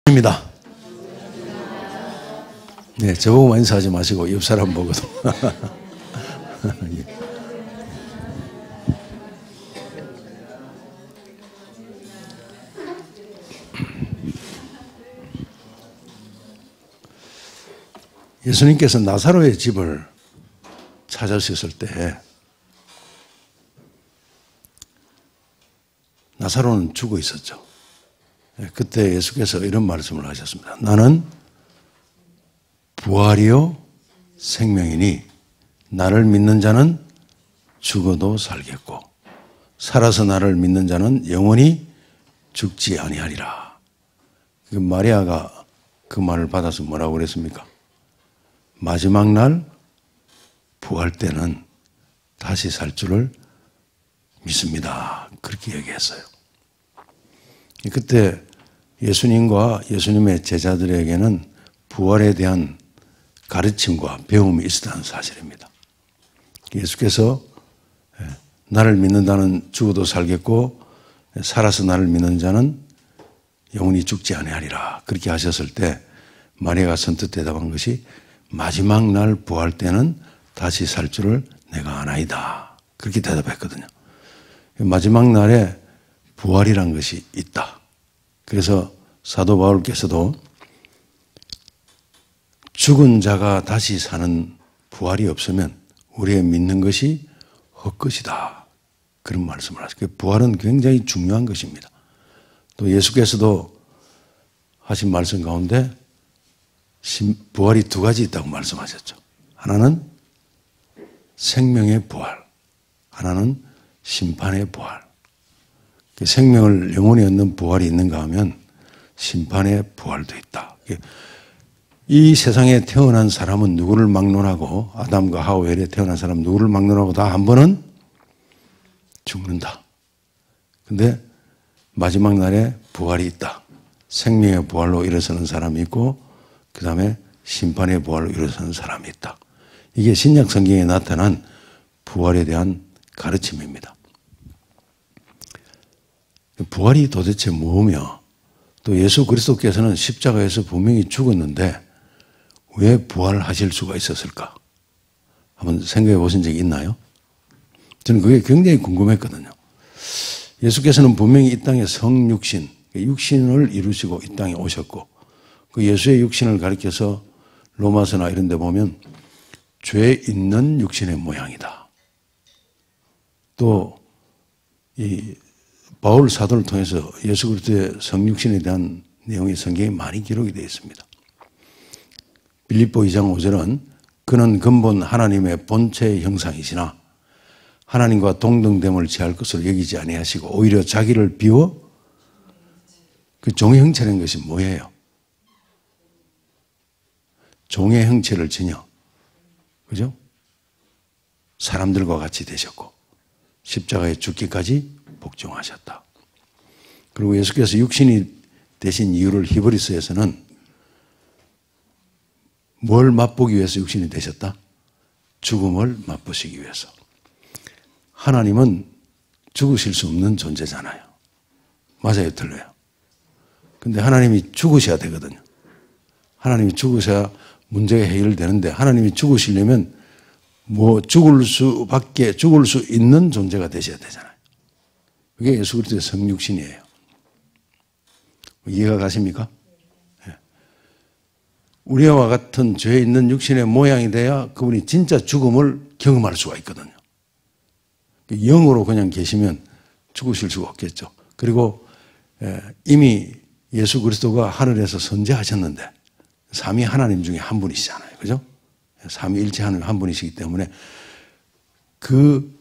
입니다. 네, 저보고 인사하지 마시고 옆 사람 보고도. 예. 예수님께서 나사로의 집을 찾으셨을 때 나사로는 죽어 있었죠. 그때 예수께서 이런 말씀을 하셨습니다. 나는 부활이요 생명이니 나를 믿는 자는 죽어도 살겠고 살아서 나를 믿는 자는 영원히 죽지 아니하리라. 마리아가 그 말을 받아서 뭐라고 그랬습니까? 마지막 날 부활 때는 다시 살 줄을 믿습니다. 그렇게 얘기했어요. 그때 예수님과 예수님의 제자들에게는 부활에 대한 가르침과 배움이 있었다는 사실입니다. 예수께서 나를 믿는다는 죽어도 살겠고 살아서 나를 믿는 자는 영원히 죽지 아니하리라. 그렇게 하셨을 때 마리아가 선뜻 대답한 것이 마지막 날 부활 때는 다시 살 줄을 내가 아나이다. 그렇게 대답했거든요. 마지막 날에 부활이란 것이 있다. 그래서 사도 바울께서도 죽은 자가 다시 사는 부활이 없으면 우리의 믿는 것이 헛것이다. 그런 말씀을 하셨어요. 부활은 굉장히 중요한 것입니다. 또 예수께서도 하신 말씀 가운데 부활이 두 가지 있다고 말씀하셨죠. 하나는 생명의 부활, 하나는 심판의 부활. 생명을 영원히 얻는 부활이 있는가 하면 심판의 부활도 있다. 이 세상에 태어난 사람은 누구를 막론하고 아담과 하와에 태어난 사람은 누구를 막론하고 다 한 번은 죽는다. 근데 마지막 날에 부활이 있다. 생명의 부활로 일어서는 사람이 있고 그 다음에 심판의 부활로 일어서는 사람이 있다. 이게 신약 성경에 나타난 부활에 대한 가르침입니다. 부활이 도대체 뭐며 또 예수 그리스도께서는 십자가에서 분명히 죽었는데 왜 부활하실 수가 있었을까? 한번 생각해 보신 적이 있나요? 저는 그게 굉장히 궁금했거든요. 예수께서는 분명히 이 땅에 성육신, 육신을 이루시고 이 땅에 오셨고 그 예수의 육신을 가리켜서 로마서나 이런 데 보면 죄 있는 육신의 모양이다. 또 이 바울 사도를 통해서 예수 그리스도의 성육신에 대한 내용이 성경에 많이 기록이 되어 있습니다. 빌립보 2장 5절은 그는 근본 하나님의 본체의 형상이시나 하나님과 동등됨을 취할 것으로 여기지 아니하시고 오히려 자기를 비워 그 종의 형체라는 것이 뭐예요? 종의 형체를 지녀. 그죠? 사람들과 같이 되셨고 십자가에 죽기까지 복종하셨다. 그리고 예수께서 육신이 되신 이유를 히브리서에서는 뭘 맛보기 위해서 육신이 되셨다? 죽음을 맛보시기 위해서. 하나님은 죽으실 수 없는 존재잖아요. 맞아요, 틀려요? 근데 하나님이 죽으셔야 되거든요. 하나님이 죽으셔야 문제가 해결되는데 하나님이 죽으시려면 죽을 수 있는 존재가 되셔야 되잖아요. 그게 예수 그리스도의 성육신이에요. 이해가 가십니까? 네. 우리와 같은 죄 있는 육신의 모양이 돼야 그분이 진짜 죽음을 경험할 수가 있거든요. 영으로 그냥 계시면 죽으실 수가 없겠죠. 그리고 이미 예수 그리스도가 하늘에서 선지하셨는데 삼위 하나님 중에 한 분이시잖아요. 그죠? 삼위일체 하나님 한 분이시기 때문에 그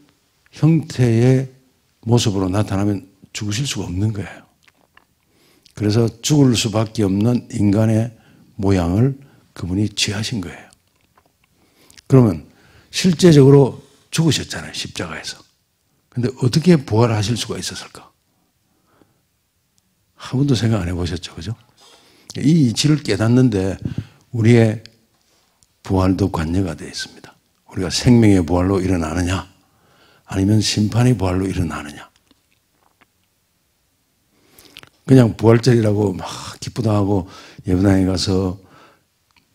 형태의 모습으로 나타나면 죽으실 수가 없는 거예요. 그래서 죽을 수밖에 없는 인간의 모양을 그분이 취하신 거예요. 그러면 실제적으로 죽으셨잖아요. 십자가에서. 근데 어떻게 부활하실 수가 있었을까? 한 번도 생각 안 해보셨죠. 그죠? 이 이치를 깨닫는데 우리의 부활도 관여가 되어 있습니다. 우리가 생명의 부활로 일어나느냐 아니면 심판의 부활로 일어나느냐. 그냥 부활절이라고 막 기쁘다 하고 예배당에 가서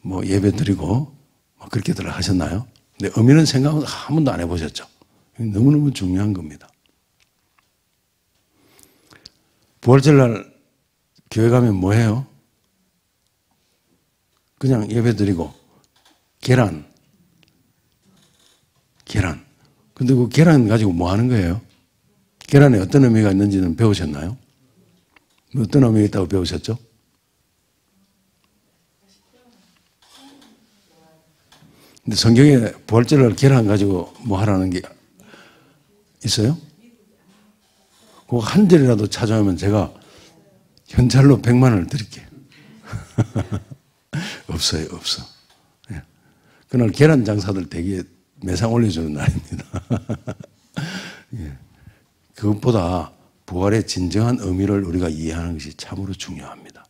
뭐 예배 드리고 그렇게들 하셨나요? 근데 의미는 생각은 한 번도 안 해보셨죠? 너무너무 중요한 겁니다. 부활절날 교회 가면 뭐 해요? 그냥 예배 드리고 계란. 근데 그 계란 가지고 뭐 하는 거예요? 계란에 어떤 의미가 있는지는 배우셨나요? 어떤 의미가 있다고 배우셨죠? 근데 성경에 부활절날 계란 가지고 뭐 하라는 게 있어요? 그 한 절이라도 찾아오면 제가 현찰로 100만 원을 드릴게요. 없어요, 없어. 예. 그날 계란 장사들 되게 매상 올려주는 날입니다. 예. 그것보다 부활의 진정한 의미를 우리가 이해하는 것이 참으로 중요합니다.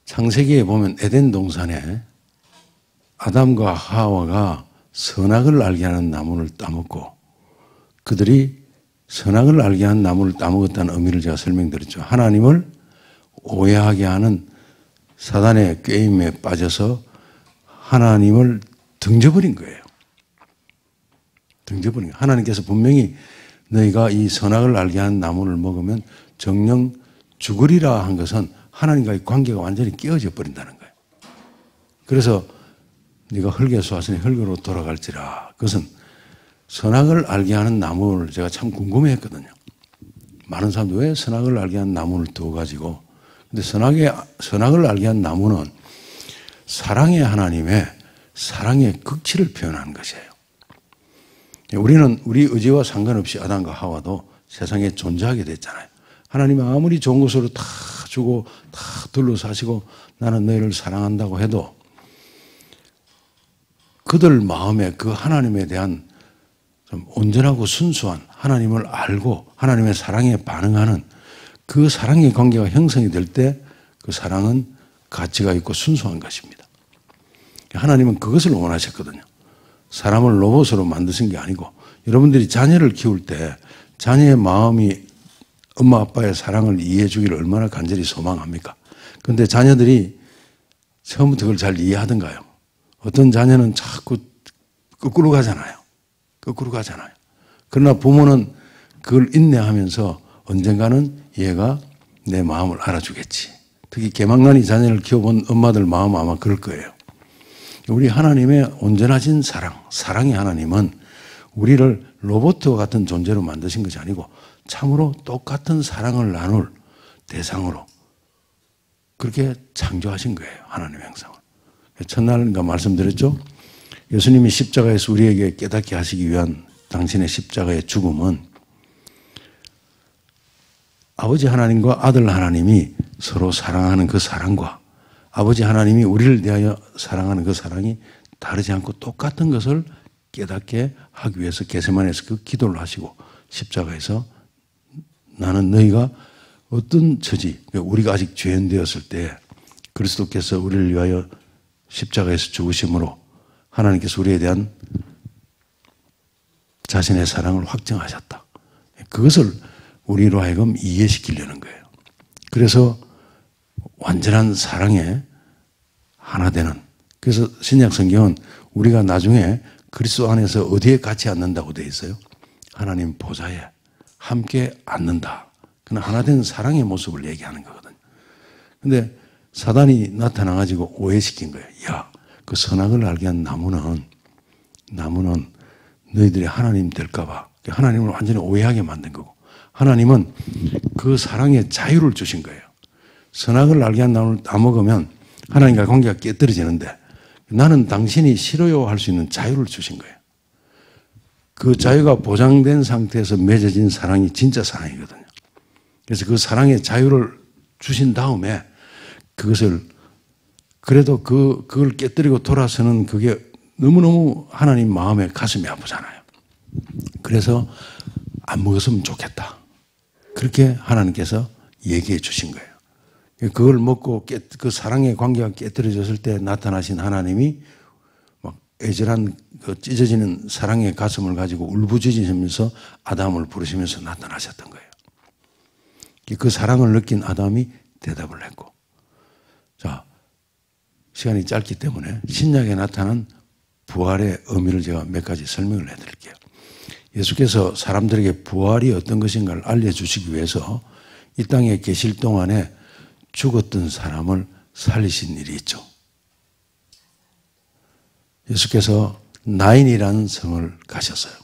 창세기에 보면 에덴 동산에 아담과 하와가 선악을 알게 하는 나무를 따먹고 그들이 선악을 알게 하는 나무를 따먹었다는 의미를 제가 설명드렸죠. 하나님을 오해하게 하는 사단의 꾀임에 빠져서 하나님을 등져버린 거예요. 등져버린 거예요. 하나님께서 분명히 너희가 이 선악을 알게 하는 나무를 먹으면 정녕 죽으리라 한 것은 하나님과의 관계가 완전히 깨어져 버린다는 거예요. 그래서 네가 흙에서 왔으니 흙으로 돌아갈지라. 그것은 선악을 알게 하는 나무를 제가 참 궁금해했거든요. 많은 사람들 왜 선악을 알게 하는 나무를 두어가지고 근데 선악을 알게 한 나무는 사랑의 하나님의 사랑의 극치를 표현하는 것이에요. 우리는 우리 의지와 상관없이 아담과 하와도 세상에 존재하게 됐잖아요. 하나님은 아무리 좋은 것으로 다 주고 다 둘러싸시고 나는 너희를 사랑한다고 해도 그들 마음에 그 하나님에 대한 좀 온전하고 순수한 하나님을 알고 하나님의 사랑에 반응하는 그 사랑의 관계가 형성이 될 때 그 사랑은 가치가 있고 순수한 것입니다. 하나님은 그것을 원하셨거든요. 사람을 로봇으로 만드신 게 아니고 여러분들이 자녀를 키울 때 자녀의 마음이 엄마 아빠의 사랑을 이해해 주기를 얼마나 간절히 소망합니까? 그런데 자녀들이 처음부터 그걸 잘 이해하던가요? 어떤 자녀는 자꾸 거꾸로 가잖아요. 그러나 부모는 그걸 인내하면서 언젠가는 얘가 내 마음을 알아주겠지. 특히 개망난이 자녀를 키워본 엄마들 마음 아마 그럴 거예요. 우리 하나님의 온전하신 사랑의 하나님은 우리를 로봇과 같은 존재로 만드신 것이 아니고 참으로 똑같은 사랑을 나눌 대상으로 그렇게 창조하신 거예요. 하나님의 형상을. 첫날인가 말씀드렸죠? 예수님이 십자가에서 우리에게 깨닫게 하시기 위한 당신의 십자가의 죽음은 아버지 하나님과 아들 하나님이 서로 사랑하는 그 사랑과 아버지 하나님이 우리를 대하여 사랑하는 그 사랑이 다르지 않고 똑같은 것을 깨닫게 하기 위해서 겟세마네에서 그 기도를 하시고 십자가에서 나는 너희가 어떤 처지, 우리가 아직 죄인 되었을 때 그리스도께서 우리를 위하여 십자가에서 죽으심으로 하나님께서 우리에 대한 자신의 사랑을 확정하셨다. 그것을 우리로 하여금 이해시키려는 거예요. 그래서 완전한 사랑에 하나 되는. 그래서 신약 성경은 우리가 나중에 그리스도 안에서 어디에 같이 앉는다고 되어 있어요? 하나님 보좌에 함께 앉는다. 그는 하나 된 사랑의 모습을 얘기하는 거거든요. 근데 사단이 나타나가지고 오해시킨 거예요. 야, 그 선악을 알게 한 나무는 너희들이 하나님 될까봐 하나님을 완전히 오해하게 만든 거고 하나님은 그 사랑의 자유를 주신 거예요. 선악을 알게 한 나무를 따먹으면 하나님과 관계가 깨뜨려지는데 나는 당신이 싫어요 할 수 있는 자유를 주신 거예요. 그 자유가 보장된 상태에서 맺어진 사랑이 진짜 사랑이거든요. 그래서 그 사랑의 자유를 주신 다음에 그것을 그래도 그걸 깨뜨리고 돌아서는 그게 너무너무 하나님 마음에 가슴이 아프잖아요. 그래서 안 먹었으면 좋겠다. 그렇게 하나님께서 얘기해 주신 거예요. 그걸 먹고 그 사랑의 관계가 깨뜨려졌을 때 나타나신 하나님이 막 애절한 그 찢어지는 사랑의 가슴을 가지고 울부짖으시면서 아담을 부르시면서 나타나셨던 거예요. 그 사랑을 느낀 아담이 대답을 했고. 자, 시간이 짧기 때문에 신약에 나타난 부활의 의미를 제가 몇 가지 설명을 해드릴게요. 예수께서 사람들에게 부활이 어떤 것인가를 알려주시기 위해서 이 땅에 계실 동안에 죽었던 사람을 살리신 일이 있죠. 예수께서 나인이라는 성을 가셨어요.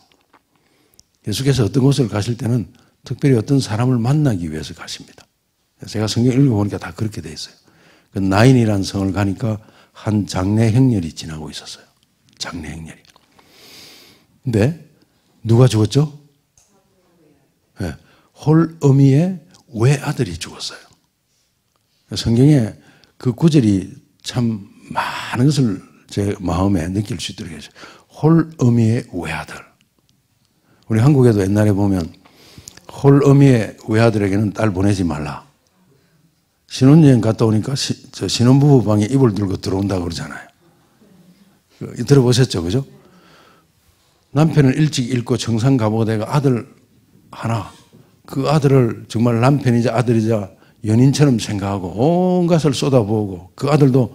예수께서 어떤 곳을 가실 때는 특별히 어떤 사람을 만나기 위해서 가십니다. 제가 성경 읽어보니까 다 그렇게 돼 있어요. 그 나인이라는 성을 가니까 한 장례 행렬이 지나고 있었어요. 장례 행렬이. 근데 누가 죽었죠? 네, 홀어미의 외아들이 죽었어요. 성경에 그 구절이 참 많은 것을 제 마음에 느낄 수 있도록 해줘요. 홀어미의 외아들. 우리 한국에도 옛날에 보면 홀어미의 외아들에게는 딸 보내지 말라. 신혼여행 갔다 오니까 신혼부부 방에 이불 들고 들어온다고 그러잖아요. 들어보셨죠? 그죠? 남편을 일찍 잃고 청산 가보다가 아들 하나, 그 아들을 정말 남편이자 아들이자 연인처럼 생각하고 온 것을 쏟아부으고 그 아들도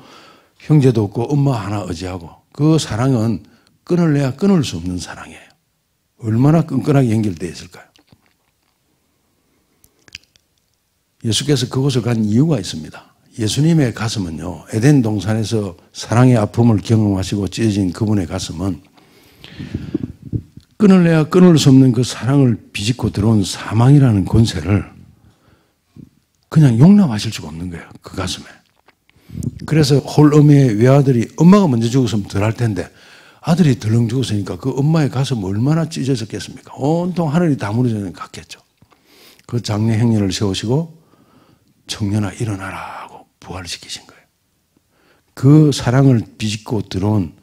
형제도 없고 엄마 하나 의지하고 그 사랑은 끊을래야 끊을 수 없는 사랑이에요. 얼마나 끈끈하게 연결되어 있을까요? 예수께서 그곳을 간 이유가 있습니다. 예수님의 가슴은요, 에덴 동산에서 사랑의 아픔을 경험하시고 찢어진 그분의 가슴은 끊을래야 끊을 수 없는 그 사랑을 비집고 들어온 사망이라는 권세를 그냥 용납하실 수가 없는 거예요. 그 가슴에. 그래서 홀어미의 외아들이 엄마가 먼저 죽었으면 덜 할 텐데 아들이 덜렁 죽었으니까 그 엄마의 가슴 얼마나 찢어졌겠습니까? 온통 하늘이 다 무너져 갔겠죠. 그 장례 행렬을 세우시고 청년아 일어나라 하고 부활시키신 거예요. 그 사랑을 비집고 들어온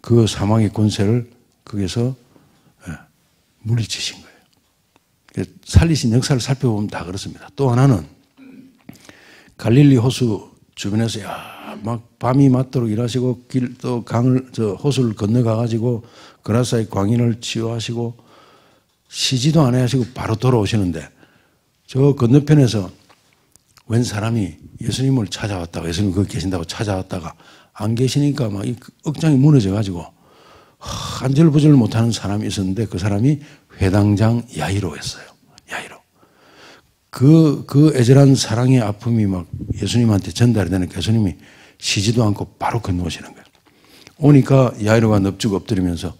그 사망의 권세를 거기서 물리치신 거예요. 살리신 역사를 살펴보면 다 그렇습니다. 또 하나는 갈릴리 호수 주변에서 막 밤이 맞도록 일하시고 또 강을 호수를 건너가 가지고 그라사의 광인을 치유하시고 쉬지도 않아야 하시고 바로 돌아오시는데 저 건너편에서 웬 사람이 예수님을 찾아왔다가 예수님 거기 계신다고 찾아왔다가 안 계시니까 막 억장이 무너져 가지고 안절부절 못하는 사람이 있었는데 그 사람이 회당장 야이로였어요. 야이로. 그 애절한 사랑의 아픔이 막 예수님한테 전달이 되니까 예수님이 쉬지도 않고 바로 건너오시는 거예요. 오니까 야이로가 넙죽 엎드리면서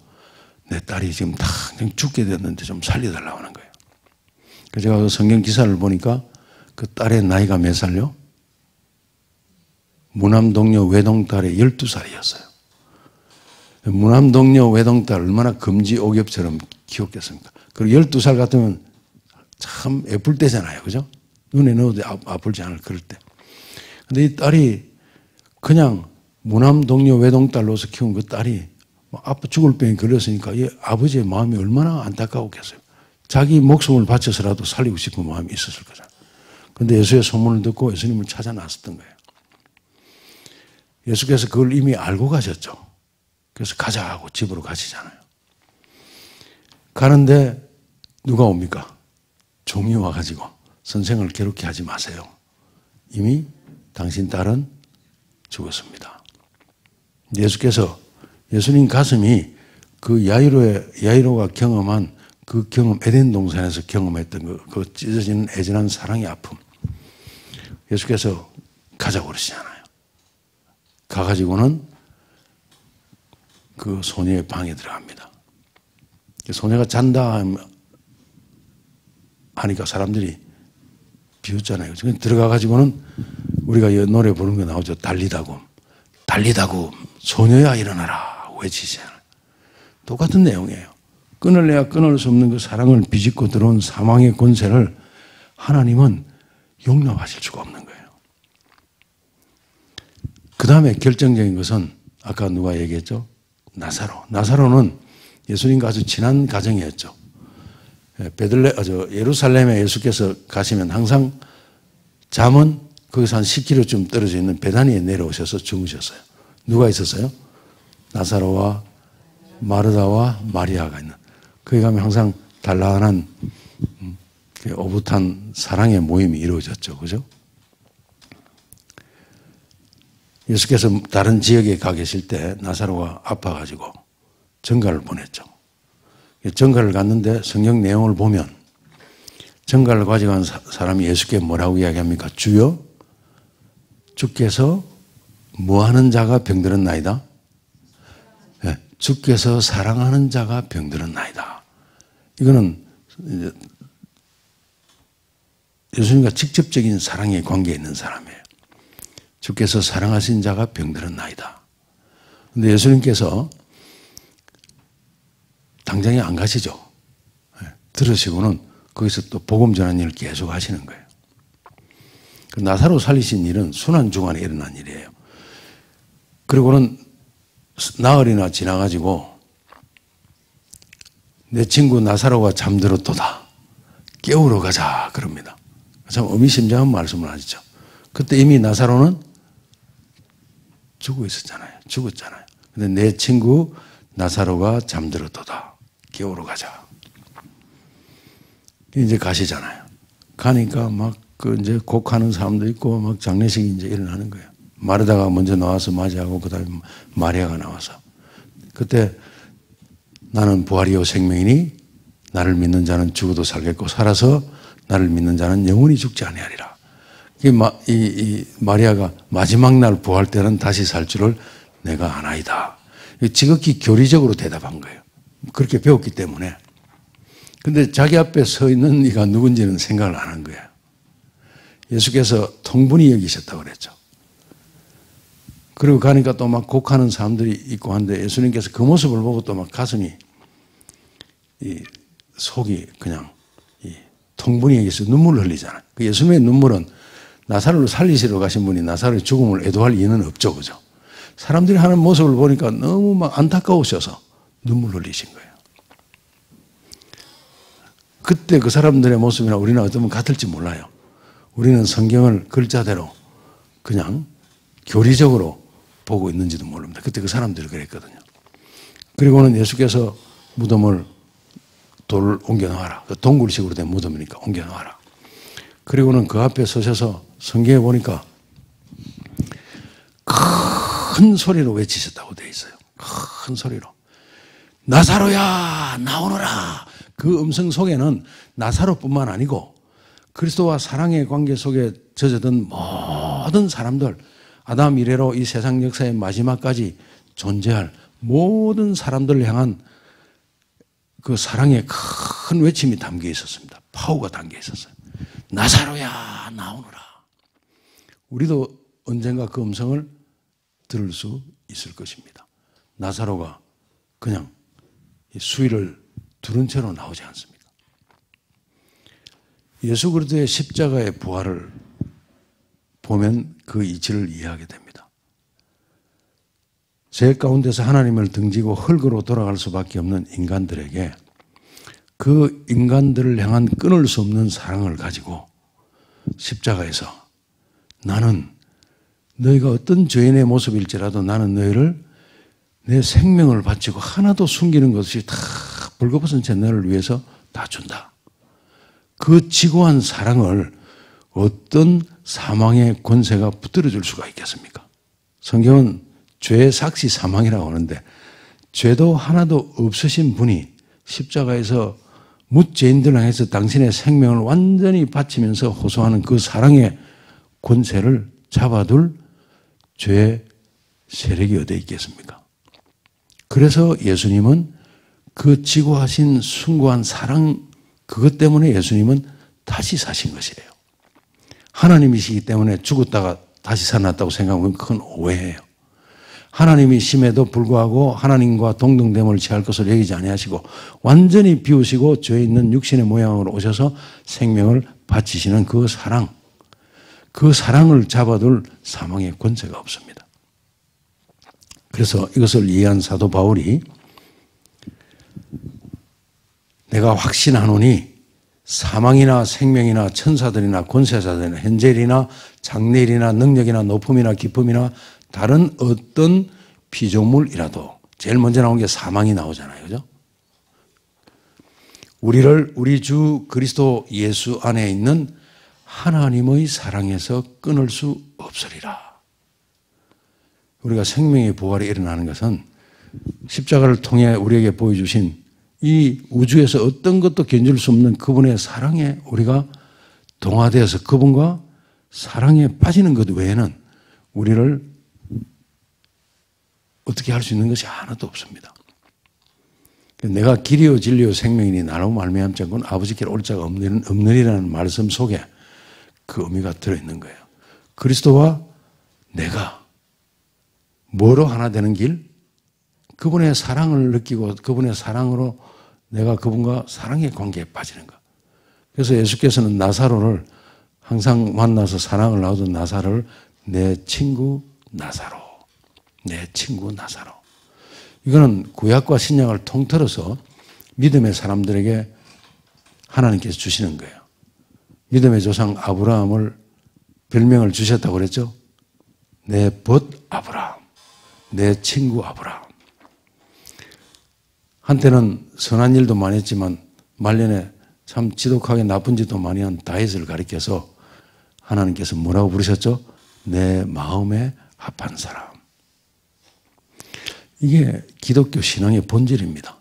내 딸이 지금 당장 죽게 됐는데 좀 살려달라고 하는 거예요. 그래서 제가 그 성경 기사를 보니까 그 딸의 나이가 몇 살요? 무남동녀 외동딸의 12살이었어요. 무남동녀 외동딸 얼마나 금지옥엽처럼 키웠겠습니까? 그리고 12살 같으면 참 예쁠 때잖아요. 그죠? 눈에 넣어도 아플지 않을 그럴 때. 근데 이 딸이 그냥 무남동녀 외동딸로서 키운 그 딸이 아파 죽을 병에 걸렸으니까 이 아버지의 마음이 얼마나 안타까웠겠어요. 자기 목숨을 바쳐서라도 살리고 싶은 마음이 있었을 거잖아요. 그런데 예수의 소문을 듣고 예수님을 찾아 나섰던 거예요. 예수께서 그걸 이미 알고 가셨죠. 그래서 가자 하고 집으로 가시잖아요. 가는데 누가 옵니까? 종이 와가지고 선생을 괴롭게 하지 마세요. 이미 당신 딸은 죽었습니다. 예수께서 예수님 가슴이 그 야이로가 경험한 그 경험, 에덴 동산에서 경험했던 그 찢어지는 애절한 사랑의 아픔. 예수께서 가자고 그러시잖아요. 가가지고는 그 소녀의 방에 들어갑니다. 소녀가 잔다 하니까 사람들이 비웃잖아요. 들어가가지고는 우리가 이 노래 부르는 거 나오죠. 달리다고. 달리다고 소녀야 일어나라 외치잖아요. 똑같은 내용이에요. 끊을래야 끊을 수 없는 그 사랑을 비집고 들어온 사망의 권세를 하나님은 용납하실 수가 없는 거예요. 그 다음에 결정적인 것은 아까 누가 얘기했죠? 나사로. 나사로는 예수님과 아주 친한 가정이었죠. 예루살렘에 예수께서 가시면 항상 잠은 거기서 한 10km쯤 떨어져 있는 베다니에 내려오셔서 주무셨어요. 누가 있었어요? 나사로와 마르다와 마리아가 있는. 거기 가면 항상 단란한 오붓한 사랑의 모임이 이루어졌죠. 그죠? 예수께서 다른 지역에 가 계실 때 나사로가 아파가지고 전가를 보냈죠. 전가를 갔는데 성경 내용을 보면 전가를 가져간 사람이 예수께 뭐라고 이야기합니까? 주여, 주께서 뭐하는 자가 병들었나이다? 네, 주께서 사랑하는 자가 병들었나이다. 이거는 예수님과 직접적인 사랑의 관계에 있는 사람이에요. 주께서 사랑하신 자가 병들었나이다. 그런데 예수님께서 당장에 안 가시죠. 들으시고는 거기서 또 복음 전하는 일을 계속 하시는 거예요. 나사로 살리신 일은 순환중간에 일어난 일이에요. 그리고는 나흘이나 지나가지고 내 친구 나사로가 잠들었도다. 깨우러 가자 그럽니다. 참 의미심장한 말씀을 하시죠. 그때 이미 나사로는 죽어 있었잖아요. 죽었잖아요. 근데 내 친구 나사로가 잠들었도다. 깨우러 가자. 이제 가시잖아요. 가니까 막 이제 곡하는 사람도 있고 막 장례식이 이제 일어나는 거예요. 마르다가 먼저 나와서 맞이하고 그다음에 마리아가 나와서 그때 나는 부활이요 생명이니 나를 믿는 자는 죽어도 살겠고 살아서 나를 믿는 자는 영원히 죽지 아니하리라. 이 마리아가 마지막 날 부활 때는 다시 살 줄을 내가 아나이다. 지극히 교리적으로 대답한 거예요. 그렇게 배웠기 때문에. 근데 자기 앞에 서 있는 이가 누군지는 생각을 안 한 거예요. 예수께서 통분히 여기셨다고 그랬죠. 그리고 가니까 또 막 곡하는 사람들이 있고 한데 예수님께서 그 모습을 보고 또 막 가슴이 속이 그냥 통분히 여기서 눈물을 흘리잖아요. 그 예수님의 눈물은 나사로를 살리시러 가신 분이 나사로의 죽음을 애도할 이유는 없죠. 그죠? 사람들이 하는 모습을 보니까 너무 막 안타까우셔서 눈물 흘리신 거예요. 그때 그 사람들의 모습이나 우리는 어쩌면 같을지 몰라요. 우리는 성경을 글자대로 그냥 교리적으로 보고 있는지도 모릅니다. 그때 그 사람들이 그랬거든요. 그리고는 예수께서 무덤을 돌을 옮겨놓아라. 그 동굴식으로 된 무덤이니까 옮겨놓아라. 그리고는 그 앞에 서셔서 성경에 보니까 큰 소리로 외치셨다고 되어 있어요. 큰 소리로. 나사로야 나오너라. 그 음성 속에는 나사로뿐만 아니고 그리스도와 사랑의 관계 속에 젖어든 모든 사람들, 아담 이래로 이 세상 역사의 마지막까지 존재할 모든 사람들을 향한 그 사랑의 큰 외침이 담겨 있었습니다. 파워가 담겨 있었어요. 나사로야 나오너라. 우리도 언젠가 그 음성을 들을 수 있을 것입니다. 나사로가 그냥 수위를 두른 채로 나오지 않습니다. 예수 그리스도의 십자가의 부활을 보면 그 이치를 이해하게 됩니다. 죄 가운데서 하나님을 등지고 흙으로 돌아갈 수밖에 없는 인간들에게 그 인간들을 향한 끊을 수 없는 사랑을 가지고 십자가에서 나는 너희가 어떤 죄인의 모습일지라도 나는 너희를 내 생명을 바치고 하나도 숨기는 것이 다 벌거벗은 채 너를 위해서 다 준다. 그 지고한 사랑을 어떤 사망의 권세가 붙들어 줄 수가 있겠습니까? 성경은 죄의 삭시 사망이라고 하는데 죄도 하나도 없으신 분이 십자가에서 무죄인들 향해서 당신의 생명을 완전히 바치면서 호소하는 그 사랑의 권세를 잡아둘 죄의 세력이 어디에 있겠습니까? 그래서 예수님은 그 지고하신 숭고한 사랑 그것 때문에 예수님은 다시 사신 것이에요. 하나님이시기 때문에 죽었다가 다시 살아났다고 생각하면 그건 오해예요. 하나님이심에도 불구하고 하나님과 동등됨을 취할 것을 여기지 아니하시고 완전히 비우시고 죄 있는 육신의 모양으로 오셔서 생명을 바치시는 그 사랑을 잡아둘 사망의 권세가 없습니다. 그래서 이것을 이해한 사도 바울이 내가 확신하노니 사망이나 생명이나 천사들이나 권세자들이나 현재일이나 장래일이나 능력이나 높음이나 기쁨이나 다른 어떤 피조물이라도 제일 먼저 나온 게 사망이 나오잖아요. 그죠? 우리를 우리 주 그리스도 예수 안에 있는 하나님의 사랑에서 끊을 수 없으리라. 우리가 생명의 부활이 일어나는 것은 십자가를 통해 우리에게 보여주신 이 우주에서 어떤 것도 견줄 수 없는 그분의 사랑에 우리가 동화되어서 그분과 사랑에 빠지는 것 외에는 우리를 어떻게 할 수 있는 것이 하나도 없습니다. 내가 길이요 진리요 생명이니 나로 말미암지 않고는 아버지께로 올 자가 없느니라는 말씀 속에 그 의미가 들어있는 거예요. 그리스도와 내가 뭐로 하나 되는 길? 그분의 사랑을 느끼고 그분의 사랑으로 내가 그분과 사랑의 관계에 빠지는 것. 그래서 예수께서는 나사로를 항상 만나서 사랑을 나누던 나사로를 내 친구 나사로, 내 친구 나사로. 이거는 구약과 신약을 통틀어서 믿음의 사람들에게 하나님께서 주시는 거예요. 믿음의 조상 아브라함을 별명을 주셨다고 그랬죠? 내 벗 아브라함, 내 친구 아브라함. 한때는 선한 일도 많이 했지만 말년에 참 지독하게 나쁜 짓도 많이 한 다윗을 가리켜서 하나님께서 뭐라고 부르셨죠? 내 마음에 합한 사람. 이게 기독교 신앙의 본질입니다.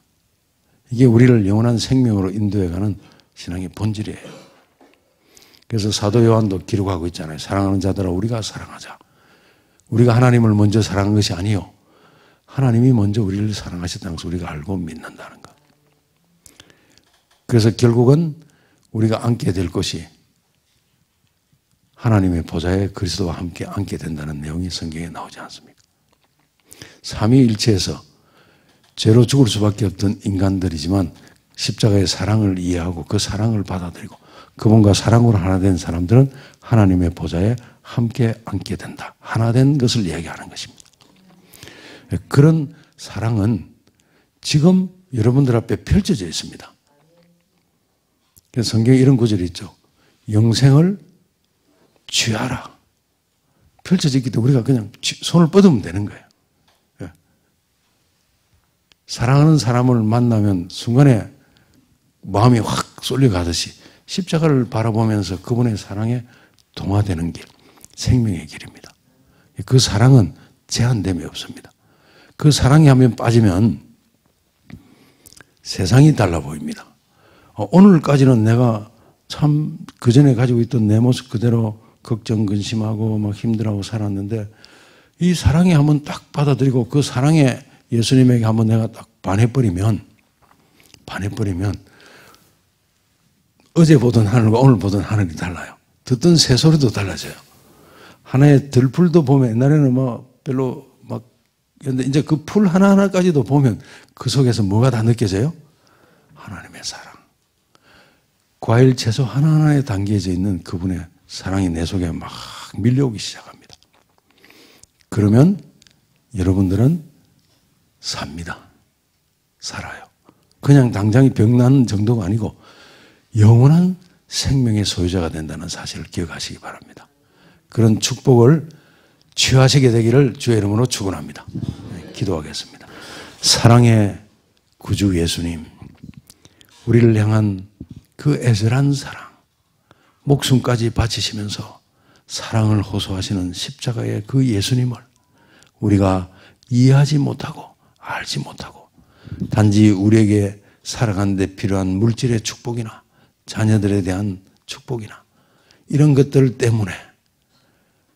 이게 우리를 영원한 생명으로 인도해가는 신앙의 본질이에요. 그래서 사도 요한도 기록하고 있잖아요. 사랑하는 자들아 우리가 사랑하자. 우리가 하나님을 먼저 사랑한 것이 아니요. 하나님이 먼저 우리를 사랑하셨다는 것을 우리가 알고 믿는다는 것. 그래서 결국은 우리가 앉게 될 것이 하나님의 보좌에 그리스도와 함께 앉게 된다는 내용이 성경에 나오지 않습니까? 삼위일체에서 죄로 죽을 수밖에 없던 인간들이지만 십자가의 사랑을 이해하고 그 사랑을 받아들이고 그분과 사랑으로 하나 된 사람들은 하나님의 보좌에 함께 앉게 된다. 하나 된 것을 얘기하는 것입니다. 그런 사랑은 지금 여러분들 앞에 펼쳐져 있습니다. 그래서 성경에 이런 구절이 있죠. 영생을 취하라. 펼쳐져 있기 때문에 우리가 그냥 손을 뻗으면 되는 거예요. 사랑하는 사람을 만나면 순간에 마음이 확 쏠려가듯이 십자가를 바라보면서 그분의 사랑에 동화되는 길, 생명의 길입니다. 그 사랑은 제한됨이 없습니다. 그 사랑에 한번 빠지면 세상이 달라 보입니다. 오늘까지는 내가 참 그전에 가지고 있던 내 모습 그대로 걱정, 근심하고 막 힘들어하고 살았는데 이 사랑에 한번 딱 받아들이고 그 사랑에 예수님에게 한번 내가 딱 반해버리면 어제 보던 하늘과 오늘 보던 하늘이 달라요. 듣던 새소리도 달라져요. 하나의 들풀도 보면 옛날에는 뭐 별로 막 근데 이제 그 풀 하나하나까지도 보면 그 속에서 뭐가 다 느껴져요? 하나님의 사랑. 과일 채소 하나하나에 담겨져 있는 그분의 사랑이 내 속에 막 밀려오기 시작합니다. 그러면 여러분들은 삽니다. 살아요. 그냥 당장이 병나는 정도가 아니고 영원한 생명의 소유자가 된다는 사실을 기억하시기 바랍니다. 그런 축복을 취하시게 되기를 주의 이름으로 축원합니다. 기도하겠습니다. 사랑의 구주 예수님, 우리를 향한 그 애절한 사랑, 목숨까지 바치시면서 사랑을 호소하시는 십자가의 그 예수님을 우리가 이해하지 못하고 알지 못하고 단지 우리에게 살아가는 데 필요한 물질의 축복이나 자녀들에 대한 축복이나 이런 것들 때문에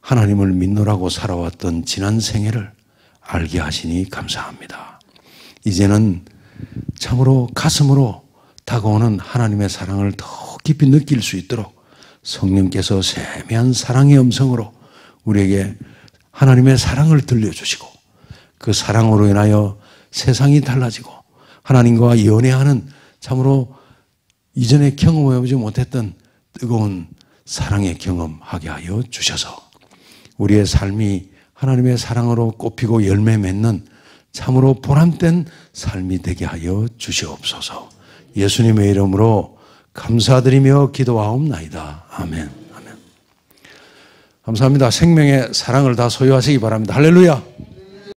하나님을 믿노라고 살아왔던 지난 생애를 알게 하시니 감사합니다. 이제는 참으로 가슴으로 다가오는 하나님의 사랑을 더 깊이 느낄 수 있도록 성령께서 세미한 사랑의 음성으로 우리에게 하나님의 사랑을 들려주시고 그 사랑으로 인하여 세상이 달라지고 하나님과 연애하는 참으로 이전에 경험해보지 못했던 뜨거운 사랑의 경험하게 하여 주셔서 우리의 삶이 하나님의 사랑으로 꽃피고 열매 맺는 참으로 보람된 삶이 되게 하여 주시옵소서. 예수님의 이름으로 감사드리며 기도하옵나이다. 아멘. 아멘. 감사합니다. 생명의 사랑을 다 소유하시기 바랍니다. 할렐루야.